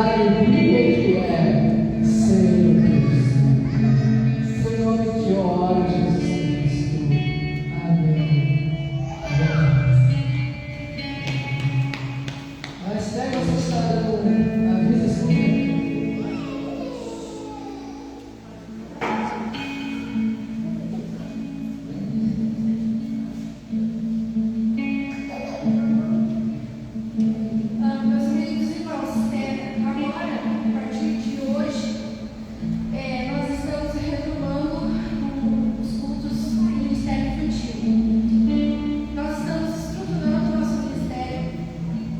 alegria que é ser o Cristo. Seu nome que eu oro, Jesus Cristo. Amém. Mas pega essa história do avisa comigo. Meus queridos irmãos, agora, a partir de hoje, nós estamos retomando os cultos do Ministério Infantil. Nós estamos estruturando o nosso ministério.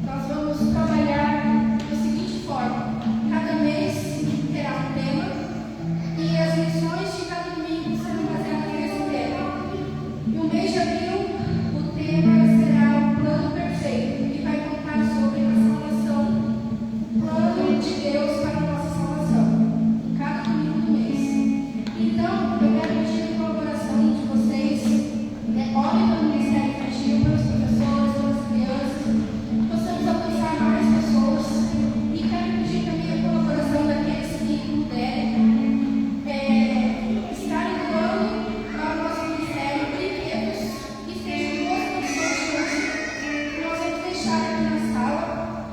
Nós vamos trabalhar da seguinte forma: cada mês terá um tema e as lições de cada domingo serão baseadas nesse tema. E o mês de abril, o tema será o plano perfeito, que vai contar sobre a salvação, o plano de Deus para a nossa salvação, cada domingo do mês. Então, eu quero pedir a colaboração de vocês, orem pelo Ministério Infantil, pelos professores, pelas crianças, que possamos alcançar mais pessoas. E quero pedir também a colaboração daqueles que puderem estarem doando para o nosso ministério brinquedos que estejam em boas condições de uso, que nós vamos deixar aqui na sala.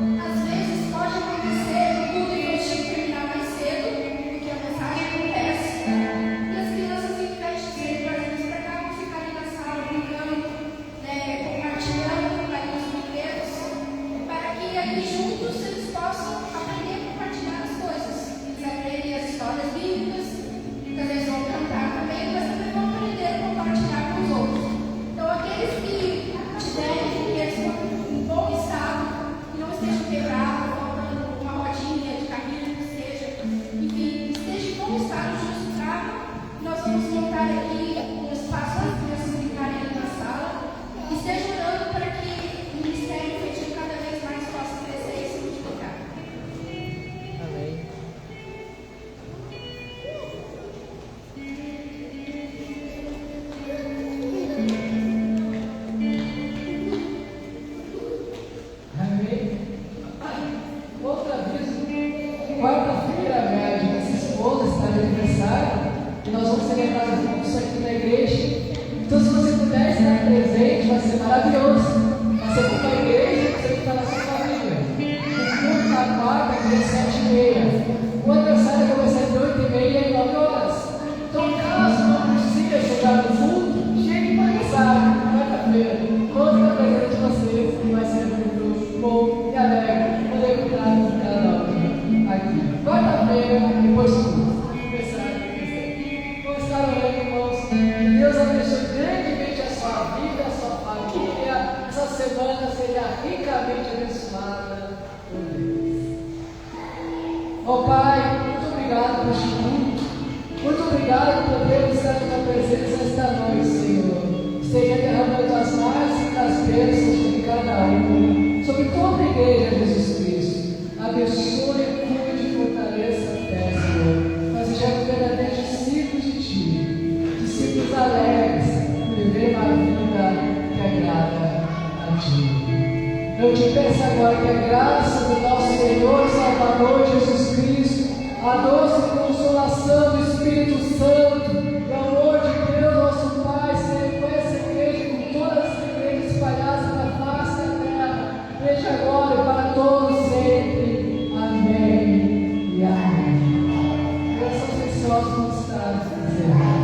Às vezes pode acontecer o culto infantil terminar mais cedo do que a mensagem acontece. E as crianças, em vez de serem trazidas para cá, vão ficar ali na sala brincando, compartilhando ali os brinquedos, para que ali juntos eles possam aprender a compartilhar as coisas. Eles aprendem as histórias bíblicas, muitas vezes vão cantar também, mas também vão aprender a compartilhar com os outros. Então, aqueles que tiverem brinquedos em bom estado, que não estejam quebrados, faltando uma rodinha de carrinho, que seja, enfim, esteja em bom estado, justo trago, nós vamos montar aqui um espaço para as crianças brincarem ali na sala. E esteja orando para que o Ministério Infantil cada vez mais possa crescer e se multiplicar. Amém. Amém. Outra vez, quarta-feira, minha esposa está de aniversário e nós vamos celebrar juntos aqui na igreja. Então, se você puder estar presente, vai ser maravilhoso. Vai ser como a igreja, você que está na sua família. O culto na quarta, dia 7h30. O aniversário vai ser de 8h30 e 9h. Então, caso não consiga chegar no culto, chegue para aniversário, quarta-feira. Todos estão presentes de vocês e vai ser muito bom e alegre poder cuidar de cada um aqui. Quarta-feira, depois do culto, aniversário de vocês. Vamos estar orando, irmãos. Que Deus abençoe grandemente a sua vida, a sua família. Essa semana seja ricamente abençoada por Deus. Ó Pai, muito obrigado por este culto. Muito obrigado por poder estar na tua presença esta noite, Senhor. Esteja derramando as mais e as bênçãos sobre cada um, sobre toda a igreja, Jesus Cristo. Abençoe, cuide e fortaleça a fé, Senhor. Nós sejamos verdadeiros discípulos de Ti, discípulos alegres, viver uma vida que agrada a Ti. Eu te peço agora que a graça do nosso Senhor e Salvador Jesus Cristo, a doce consolação do Espírito Santo, o amor de Deus, nosso Pai, seja com essa igreja, com todas as igrejas espalhadas na face da terra, desde agora e para todos sempre. Amém e amém. Graças a Deus, nós estamos dizendo.